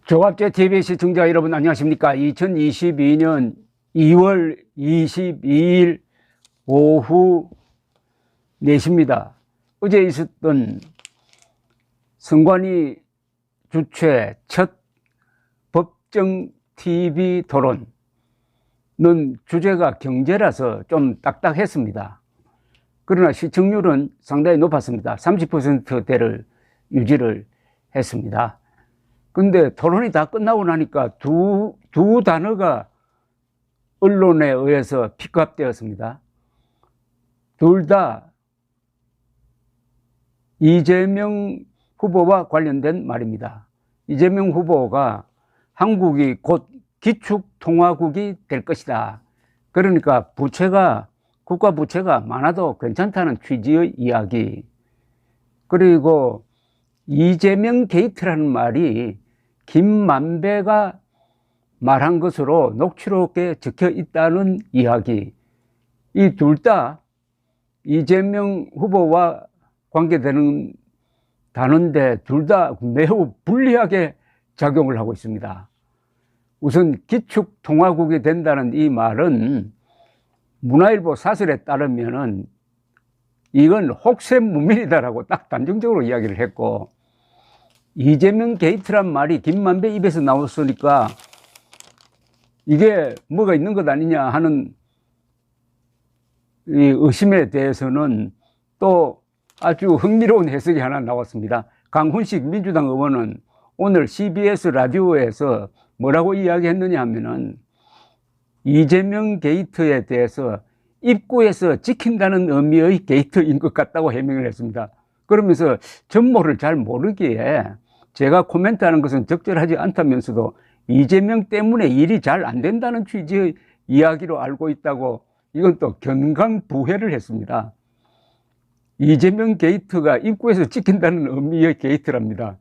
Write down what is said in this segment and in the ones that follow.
조갑제 TV 시청자 여러분 안녕하십니까? 2022년 2월 22일 오후 4시입니다. 어제 있었던 선관위 주최 첫 법정 TV 토론은 주제가 경제라서 좀 딱딱했습니다. 그러나 시청률은 상당히 높았습니다. 30%대를 유지를 했습니다. 근데 토론이 다 끝나고 나니까 두 단어가 언론에 의해서 픽업되었습니다. 둘 다 이재명 후보와 관련된 말입니다. 이재명 후보가 한국이 곧 기축통화국이 될 것이다. 그러니까 국가 부채가 많아도 괜찮다는 취지의 이야기. 그리고 이재명 게이트라는 말이 김만배가 말한 것으로 녹취록에 적혀 있다는 이야기. 이 둘 다 이재명 후보와 관계되는 단어인데 둘 다 매우 불리하게 작용을 하고 있습니다. 우선 기축통화국이 된다는 이 말은 문화일보 사설에 따르면은 이건 혹세무민이다라고 딱 단정적으로 이야기를 했고, 이재명 게이트란 말이 김만배 입에서 나왔으니까 이게 뭐가 있는 것 아니냐 하는 이 의심에 대해서는 또 아주 흥미로운 해석이 하나 나왔습니다. 강훈식 민주당 의원은 오늘 CBS 라디오에서 뭐라고 이야기했느냐 하면은 이재명 게이트에 대해서 입구에서 지킨다는 의미의 게이트인 것 같다고 해명을 했습니다. 그러면서 전모를 잘 모르기에 제가 코멘트하는 것은 적절하지 않다면서도 이재명 때문에 일이 잘 안 된다는 취지의 이야기로 알고 있다고, 이건 또 견강부회를 했습니다. 이재명 게이트가 입구에서 지킨다는 의미의 게이트랍니다.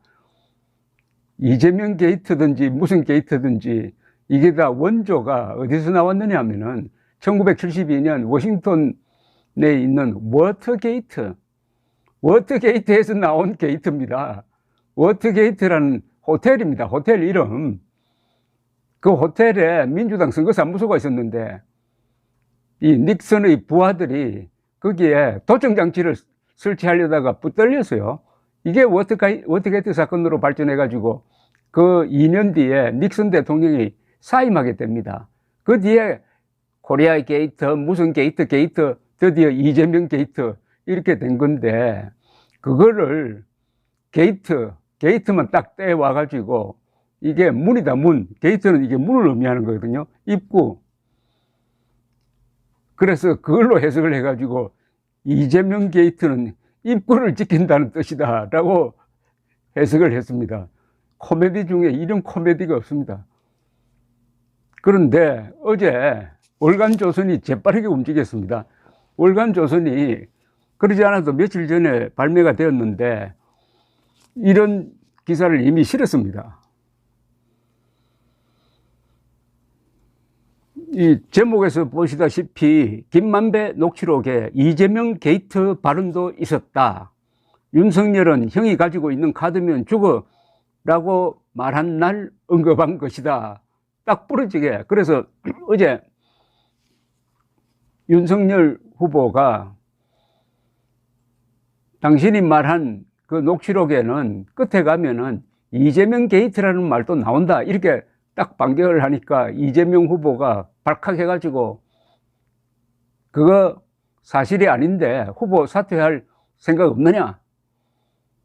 이재명 게이트든지 무슨 게이트든지 이게 다 원조가 어디서 나왔느냐 하면은 1972년 워싱턴에 있는 워터게이트에서 나온 게이트입니다. 워터게이트라는 호텔입니다. 호텔 이름. 그 호텔에 민주당 선거사무소가 있었는데 이 닉슨의 부하들이 거기에 도청장치를 설치하려다가 붙들렸어요. 이게 워터게이트 사건으로 발전해가지고 그 2년 뒤에 닉슨 대통령이 사임하게 됩니다. 그 뒤에 코리아 게이트, 무슨 게이트, 드디어 이재명 게이트 이렇게 된 건데, 그거를 게이트만 딱 떼와가지고 이게 문이다, 문. 게이트는 이게 문을 의미하는 거거든요. 입구. 그래서 그걸로 해석을 해가지고 이재명 게이트는 입구를 지킨다는 뜻이다 라고 해석을 했습니다. 코미디 중에 이런 코미디가 없습니다. 그런데 어제 월간조선이 재빠르게 움직였습니다. 월간조선이 그러지 않아도 며칠 전에 발매가 되었는데 이런 기사를 이미 실었습니다. 이 제목에서 보시다시피 김만배 녹취록에 이재명 게이트 발언도 있었다. 윤석열은 형이 가지고 있는 카드면 죽어 라고 말한 날 언급한 것이다. 딱 부러지게. 그래서 어제 윤석열 후보가 당신이 말한 그 녹취록에는 끝에 가면은 이재명 게이트라는 말도 나온다. 이렇게 딱 반격을 하니까 이재명 후보가 발칵해가지고 그거 사실이 아닌데 후보 사퇴할 생각 없느냐?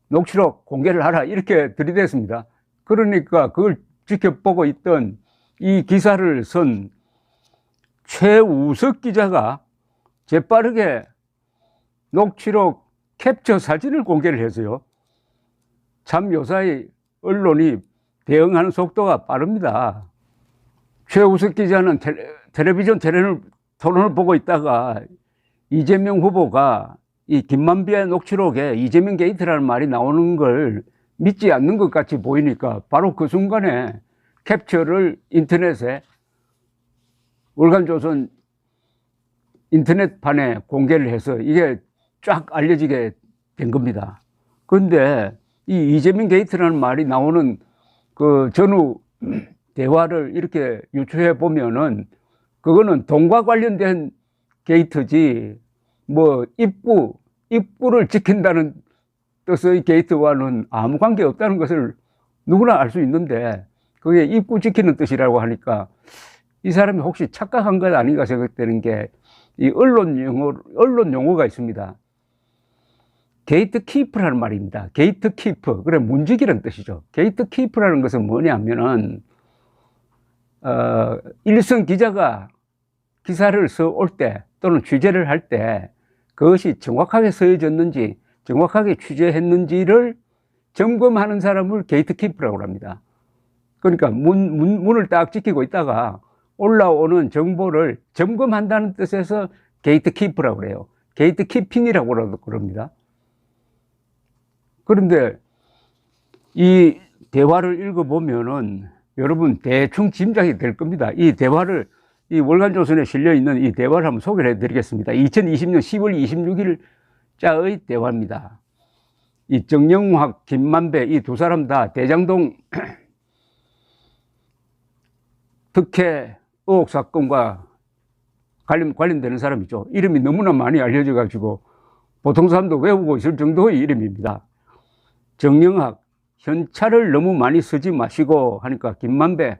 녹취록 공개를 하라. 이렇게 들이댔습니다. 그러니까 그걸 지켜보고 있던 이 기사를 쓴 최우석 기자가 재빠르게 녹취록 캡처 사진을 공개를 했어요. 참 요사이 언론이 대응하는 속도가 빠릅니다. 최우석 기자는 텔레비전 토론을 보고 있다가 이재명 후보가 이 김만배의 녹취록에 이재명 게이트라는 말이 나오는 걸 믿지 않는 것 같이 보이니까 바로 그 순간에 캡처를 인터넷에 월간조선 인터넷판에 공개를 해서 이게 쫙 알려지게 된 겁니다. 그런데 이 이재명 게이트라는 말이 나오는 그 전후 대화를 이렇게 유추해 보면은 그거는 돈과 관련된 게이트지 뭐 입구를 지킨다는 뜻의 게이트와는 아무 관계 없다는 것을 누구나 알 수 있는데 그게 입구 지키는 뜻이라고 하니까 이 사람이 혹시 착각한 것 아닌가 생각되는 게 이 언론 용어가 있습니다. 게이트 키프라는 말입니다. 게이트 키프. 그래, 문지기라는 뜻이죠. 게이트 키프라는 것은 뭐냐면은, 일선 기자가 기사를 써올 때 또는 취재를 할 때 그것이 정확하게 써졌는지 정확하게 취재했는지를 점검하는 사람을 게이트 키프라고 합니다. 그러니까 문을 딱 지키고 있다가 올라오는 정보를 점검한다는 뜻에서 게이트 키프라고 그래요. 게이트 키핑이라고 그럽니다. 그런데 이 대화를 읽어보면은 여러분 대충 짐작이 될 겁니다. 이 대화를, 이 월간조선에 실려 있는 이 대화를 한번 소개를 해드리겠습니다. 2020년 10월 26일 자의 대화입니다. 이 정영학, 김만배 이 두 사람 다 대장동 특혜 의혹 사건과 관련되는 사람이죠. 이름이 너무나 많이 알려져 가지고 보통 사람도 외우고 있을 정도의 이름입니다. 정영학, 현찰을 너무 많이 쓰지 마시고 하니까 김만배,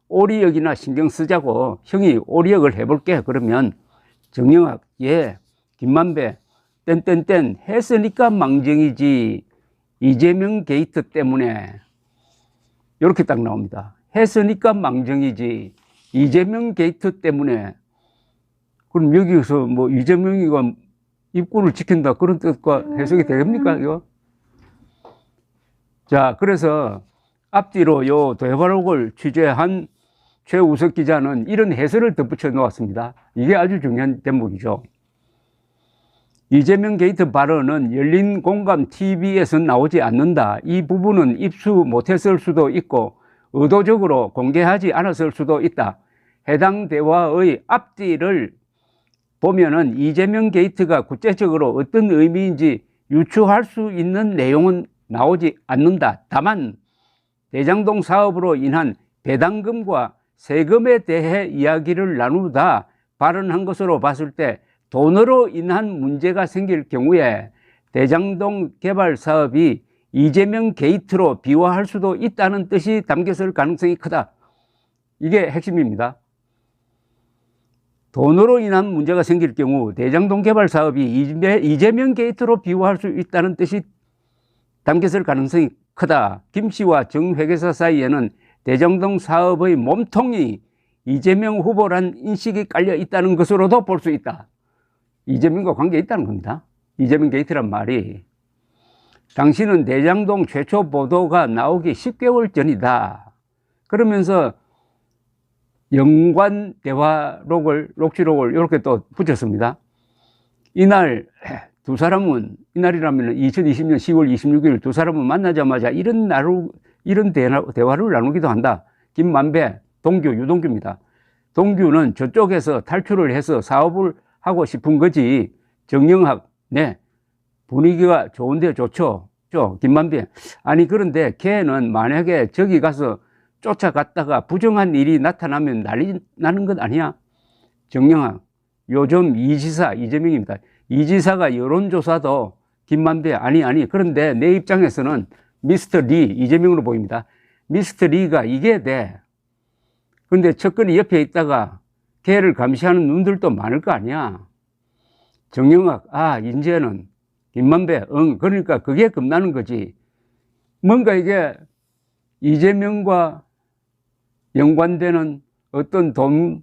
오리역이나 신경 쓰자고 형이 오리역을 해볼게. 그러면 정영학, 예, 김만배, 땡땡땡 했으니까 망정이지 이재명 게이트 때문에 이렇게 딱 나옵니다. 했으니까 망정이지 이재명 게이트 때문에. 그럼 여기서 뭐 이재명이가 입구를 지킨다 그런 뜻과 해석이 됩니까 이거? 자, 그래서 앞뒤로 요 대화록을 취재한 최우석 기자는 이런 해설을 덧붙여 놓았습니다. 이게 아주 중요한 대목이죠. 이재명 게이트 발언은 열린 공감 TV에서 나오지 않는다. 이 부분은 입수 못했을 수도 있고 의도적으로 공개하지 않았을 수도 있다. 해당 대화의 앞뒤를 보면은 이재명 게이트가 구체적으로 어떤 의미인지 유추할 수 있는 내용은 나오지 않는다. 다만 대장동 사업으로 인한 배당금과 세금에 대해 이야기를 나누다 발언한 것으로 봤을 때 돈으로 인한 문제가 생길 경우에 대장동 개발 사업이 이재명 게이트로 비화할 수도 있다는 뜻이 담겼을 가능성이 크다. 이게 핵심입니다. 돈으로 인한 문제가 생길 경우 대장동 개발 사업이 이재명 게이트로 비화할 수 있다는 뜻이 담겼을 가능성이 크다. 김 씨와 정 회계사 사이에는 대장동 사업의 몸통이 이재명 후보란 인식이 깔려 있다는 것으로도 볼 수 있다. 이재명과 관계 있다는 겁니다. 이재명 게이트란 말이. 당시는 대장동 최초 보도가 나오기 10개월 전이다. 그러면서 연관 대화록을, 녹취록을 이렇게 또 붙였습니다. 이날 두 사람은, 이날이라면 2020년 10월 26일 두 사람은 만나자마자 이런 대화를 나누기도 한다. 김만배, 동규, 유동규입니다. 동규는 저쪽에서 탈출을 해서 사업을 하고 싶은 거지. 정영학, 네, 분위기가 좋은데 좋죠. 김만배, 아니 그런데 걔는 만약에 저기 가서 쫓아갔다가 부정한 일이 나타나면 난리 나는 것 아니야? 정영학, 요즘 이지사, 이재명입니다. 이지사가 여론조사도 김만배, 아니, 그런데 내 입장에서는 미스터 리, 이재명으로 보입니다. 미스터 리가 이게 돼. 그런데 척근이 옆에 있다가 걔를 감시하는 눈들도 많을 거 아니야. 정영학, 이제는 김만배, 그러니까 그게 겁나는 거지. 뭔가 이게 이재명과 연관되는 어떤 돈,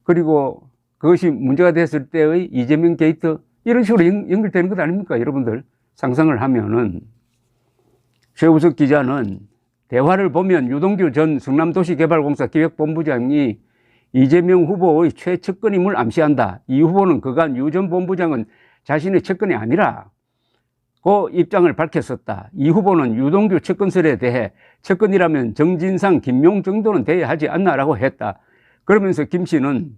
그리고 그것이 문제가 됐을 때의 이재명 게이트, 이런 식으로 연결되는 것 아닙니까? 여러분들 상상을 하면은. 최우석 기자는 대화를 보면 유동규 전 성남도시개발공사 기획본부장이 이재명 후보의 최측근임을 암시한다. 이 후보는 그간 유 전 본부장은 자신의 측근이 아니라 그 입장을 밝혔었다. 이 후보는 유동규 측근설에 대해 측근이라면 정진상, 김용 정도는 돼야 하지 않나라고 했다. 그러면서 김 씨는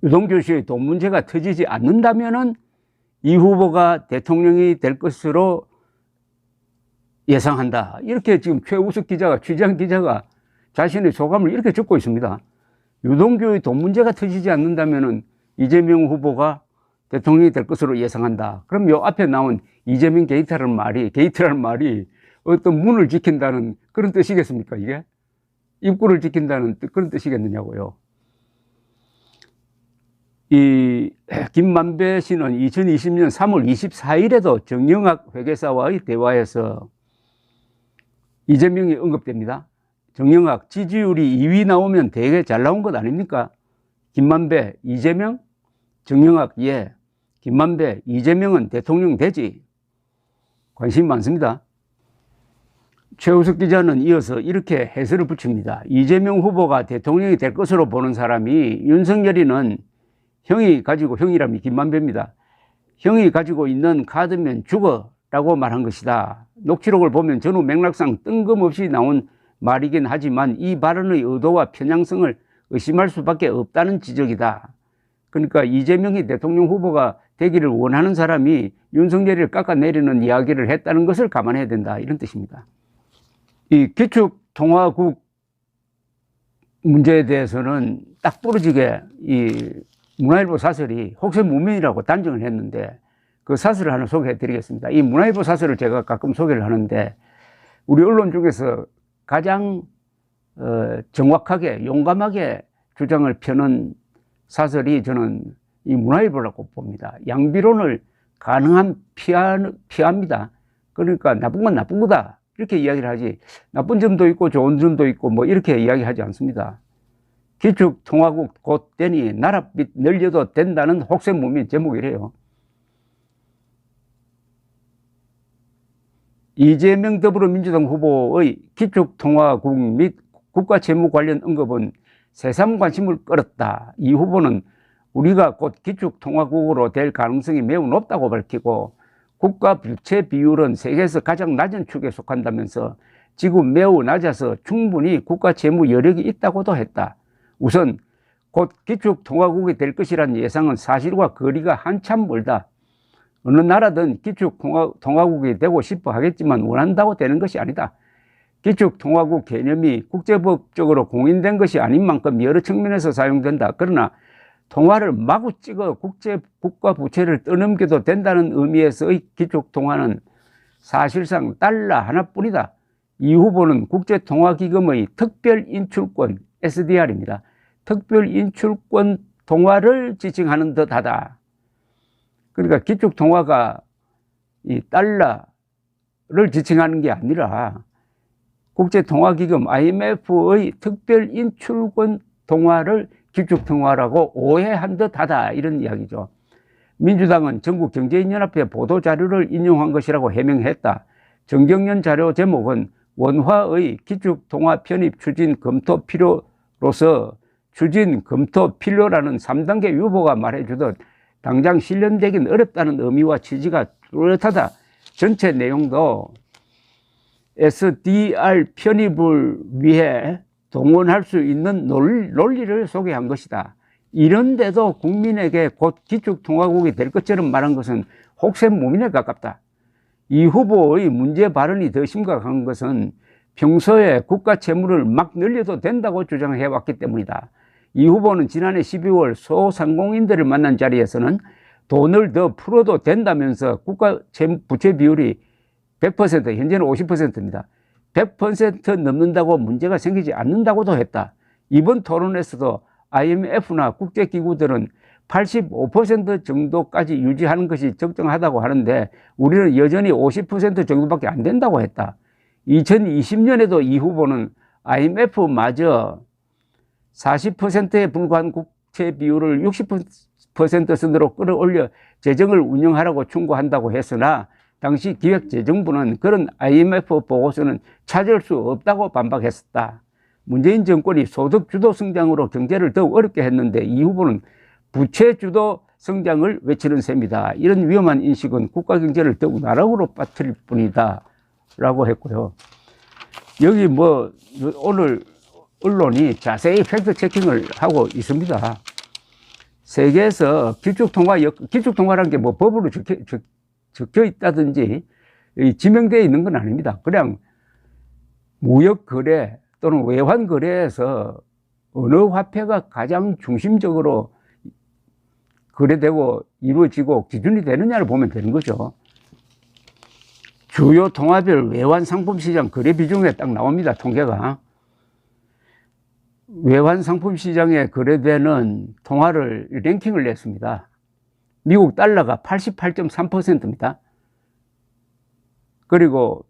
유동규 씨의 돈 문제가 터지지 않는다면은 이 후보가 대통령이 될 것으로 예상한다. 이렇게 지금 최우석 기자가, 취재한 기자가 자신의 소감을 이렇게 적고 있습니다. 유동규의 돈 문제가 터지지 않는다면은 이재명 후보가 대통령이 될 것으로 예상한다. 그럼 요 앞에 나온 이재명 게이트라는 말이 어떤 문을 지킨다는 그런 뜻이겠습니까, 이게? 입구를 지킨다는 그런 뜻이겠느냐고요. 이 김만배 씨는 2020년 3월 24일에도 정영학 회계사와의 대화에서 이재명이 언급됩니다. 정영학 지지율이 2위 나오면 되게 잘 나온 것 아닙니까? 김만배, 이재명, 정영학, 예. 김만배, 이재명은 대통령 되지. 관심이 많습니다. 최우석 기자는 이어서 이렇게 해설을 붙입니다. 이재명 후보가 대통령이 될 것으로 보는 사람이 윤석열이는 형이라면 김만배입니다. 형이 가지고 있는 카드면 죽어 라고 말한 것이다. 녹취록을 보면 전후 맥락상 뜬금없이 나온 말이긴 하지만 이 발언의 의도와 편향성을 의심할 수밖에 없다는 지적이다. 그러니까 이재명이 대통령 후보가 되기를 원하는 사람이 윤석열이를 깎아내리는 이야기를 했다는 것을 감안해야 된다. 이런 뜻입니다. 이 기축통화국 문제에 대해서는 딱 부러지게 이 문화일보 사설이 혹세무민이라고 단정을 했는데 그 사설을 하나 소개해 드리겠습니다. 이 문화일보 사설을 제가 가끔 소개를 하는데 우리 언론 중에서 가장 정확하게 용감하게 주장을 펴는 사설이 저는 이 문화일보라고 봅니다. 양비론을 가능한 피합니다. 그러니까 나쁜 건 나쁜 거다 이렇게 이야기를 하지 나쁜 점도 있고 좋은 점도 있고 뭐 이렇게 이야기하지 않습니다. 기축통화국 곧 되니 나랏빛 늘려도 된다는 혹세무민 제목이래요. 이재명 더불어민주당 후보의 기축통화국 및 국가채무 관련 언급은 새삼 관심을 끌었다. 이 후보는 우리가 곧 기축통화국으로 될 가능성이 매우 높다고 밝히고 국가 부채 비율은 세계에서 가장 낮은 축에 속한다면서 지금 매우 낮아서 충분히 국가채무 여력이 있다고도 했다. 우선 곧 기축통화국이 될 것이라는 예상은 사실과 거리가 한참 멀다. 어느 나라든 기축통화국이 되고 싶어 하겠지만 원한다고 되는 것이 아니다. 기축통화국 개념이 국제법적으로 공인된 것이 아닌 만큼 여러 측면에서 사용된다. 그러나 통화를 마구 찍어 국가 부채를 떠넘겨도 된다는 의미에서의 기축통화는 사실상 달러 하나뿐이다. 이 후보는 국제통화기금의 특별인출권 SDR입니다. 특별인출권 통화를 지칭하는 듯하다. 그러니까 기축통화가 이 달러를 지칭하는 게 아니라 국제통화기금 IMF의 특별인출권 통화를 기축통화라고 오해한 듯하다 이런 이야기죠. 민주당은 전국경제인연합회 보도자료를 인용한 것이라고 해명했다. 정경련 자료 제목은 원화의 기축통화 편입 추진 검토 필요로서 추진 검토 필요라는 3단계 유보가 말해주듯 당장 실현되긴 어렵다는 의미와 취지가 뚜렷하다. 전체 내용도 SDR 편입을 위해 동원할 수 있는 논리를 소개한 것이다. 이런데도 국민에게 곧 기축통화국이 될 것처럼 말한 것은 혹세무민에 가깝다. 이 후보의 문제 발언이 더 심각한 것은 평소에 국가 채무를 막 늘려도 된다고 주장해왔기 때문이다. 이 후보는 지난해 12월 소상공인들을 만난 자리에서는 돈을 더 풀어도 된다면서 국가 부채 비율이 100%, 현재는 50%입니다. 100% 넘는다고 문제가 생기지 않는다고도 했다. 이번 토론에서도 IMF나 국제기구들은 85% 정도까지 유지하는 것이 적정하다고 하는데 우리는 여전히 50% 정도밖에 안 된다고 했다. 2020년에도 이 후보는 IMF마저 40%에 불과한 국채 비율을 60% 선으로 끌어올려 재정을 운영하라고 충고한다고 했으나 당시 기획재정부는 그런 IMF 보고서는 찾을 수 없다고 반박했었다. 문재인 정권이 소득 주도 성장으로 경제를 더욱 어렵게 했는데 이 후보는 부채 주도 성장을 외치는 셈이다. 이런 위험한 인식은 국가 경제를 더욱 나락으로 빠뜨릴 뿐이다 라고 했고요. 여기 뭐 오늘 언론이 자세히 팩트 체킹을 하고 있습니다. 세계에서 기축통화라는 게 뭐 법으로 적혀 있다든지 지명되어 있는 건 아닙니다. 그냥 무역 거래 또는 외환 거래에서 어느 화폐가 가장 중심적으로 거래되고 이루어지고 기준이 되느냐를 보면 되는 거죠. 주요 통화별 외환 상품 시장 거래 비중에 딱 나옵니다. 통계가. 외환 상품 시장에 거래되는 통화를 랭킹을 냈습니다. 미국 달러가 88.3%입니다. 그리고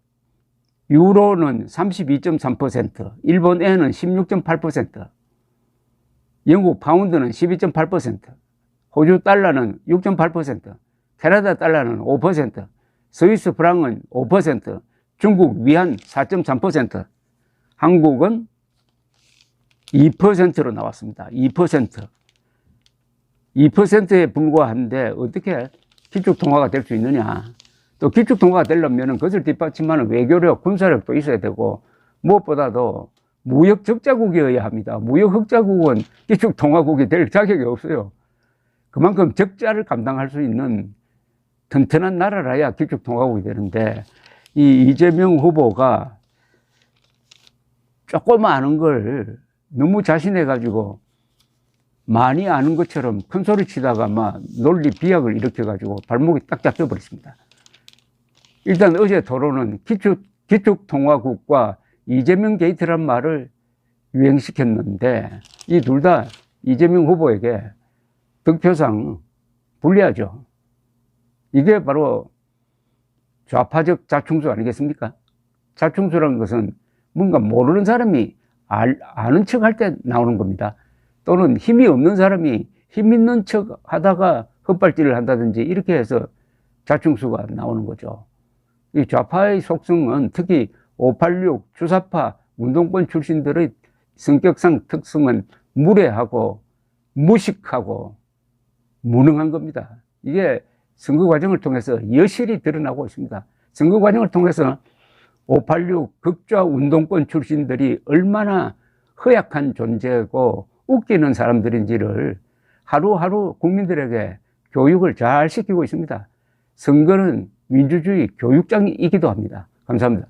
유로는 32.3%, 일본 엔은 16.8%, 영국 파운드는 12.8%, 호주 달러는 6.8%, 캐나다 달러는 5%, 스위스 프랑은 5%, 중국 위안 4.3%, 한국은 2%로 나왔습니다. 2%. 2%에 불과한데 어떻게 기축통화가 될 수 있느냐. 또 기축통화가 되려면 그것을 뒷받침하는 외교력, 군사력도 있어야 되고 무엇보다도 무역 적자국이어야 합니다. 무역 흑자국은 기축통화국이 될 자격이 없어요. 그만큼 적자를 감당할 수 있는 튼튼한 나라라야 기축통화국이 되는데 이 이재명 후보가 조금 아는 걸 너무 자신해가지고 많이 아는 것처럼 큰 소리 치다가 막 논리 비약을 일으켜가지고 발목이 딱 잡혀버렸습니다. 일단 어제 토론은 기축통화국과 이재명 게이트란 말을 유행시켰는데 이 둘 다 이재명 후보에게 득표상 불리하죠. 이게 바로 좌파적 자충수 아니겠습니까? 자충수라는 것은 뭔가 모르는 사람이 아는 척 할 때 나오는 겁니다. 또는 힘이 없는 사람이 힘 있는 척 하다가 헛발질을 한다든지 이렇게 해서 자충수가 나오는 거죠. 이 좌파의 속성은 특히 586 주사파 운동권 출신들의 성격상 특성은 무례하고 무식하고 무능한 겁니다. 이게 선거 과정을 통해서 여실히 드러나고 있습니다. 선거 과정을 통해서 586 극좌 운동권 출신들이 얼마나 허약한 존재고 웃기는 사람들인지를 하루하루 국민들에게 교육을 잘 시키고 있습니다. 선거는 민주주의 교육장이기도 합니다. 감사합니다.